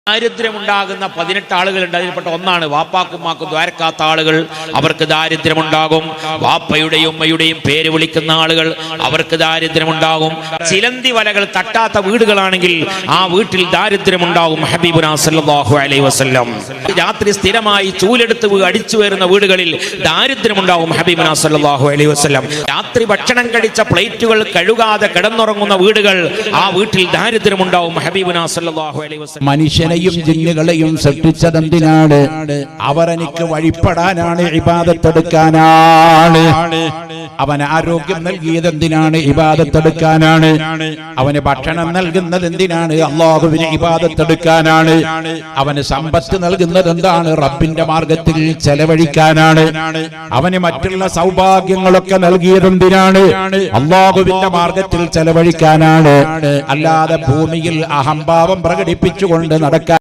ദാരിദ്ര്യമുണ്ടാകുന്ന 18 ആളുകളുണ്ട്. അതിൽപ്പെട്ട ഒന്നാണ് വാപ്പാക്കുമ്മാക്കും ദ്വാരക്കാത്ത ആളുകൾ, അവർക്ക് ദാരിദ്ര്യമുണ്ടാകും. വാപ്പയുടെയും ഉമ്മയുടെയും പേര് വിളിക്കുന്ന ആളുകൾ, അവർക്ക് ദാരിദ്ര്യമുണ്ടാകും. ചിലന്തി വലകൾ തട്ടാത്ത വീടുകളാണെങ്കിൽ ആ വീട്ടിൽ ദാരിദ്ര്യമുണ്ടാകും. ഹബീബുനാ സല്ലല്ലാഹു അലൈഹി വസല്ലം രാത്രി സ്ഥിരമായി ചൂലെടുത്ത് അടിച്ചു വരുന്ന വീടുകളിൽ ദാരിദ്ര്യമുണ്ടാകും. ഹബീബുനാ സല്ലല്ലാഹു അലൈഹി വസല്ലം രാത്രി ഭക്ഷണം കഴിച്ച പ്ലേറ്റുകൾ കഴുകാതെ കിടന്നുറങ്ങുന്ന വീടുകൾ, ആ വീട്ടിൽ ദാരിദ്ര്യമുണ്ടാവും. ഹബീബുനാ സല്ലല്ലാഹു അലൈഹി വസല്ലം മനുഷ്യനെയും ജിന്നുകളെയും സൃഷ്ടിച്ചതെന്തിനാണ്? അവരെനിക്ക് വഴിപ്പെടാനാണ്, ഇബാദത്തെടുക്കാനാണ്. അവന് ആരോഗ്യം നൽകിയത് എന്തിനാണ്? ഇബാദത്തെടുക്കാനാണ്. അവന് ഭക്ഷണം നൽകുന്നത് എന്തിനാണ്? അല്ലാഹുവിനെ ഇബാദത്തെടുക്കാനാണ്. അവന് സമ്പത്ത് നൽകുന്നത് എന്താണ്? റബ്ബിന്റെ മാർഗത്തിൽ ചെലവഴിക്കാനാണ്. അവന് മറ്റുള്ള സൗഭാഗ്യങ്ങളൊക്കെ നൽകിയത് എന്തിനാണ്? അല്ലാഹുവിന്റെ മാർഗത്തിൽ ചെലവഴിക്കാനാണ്. അല്ലാതെ ഭൂമിയിൽ അഹംഭാവം പ്രകടിപ്പിച്ചുകൊണ്ട് നടക്കാൻ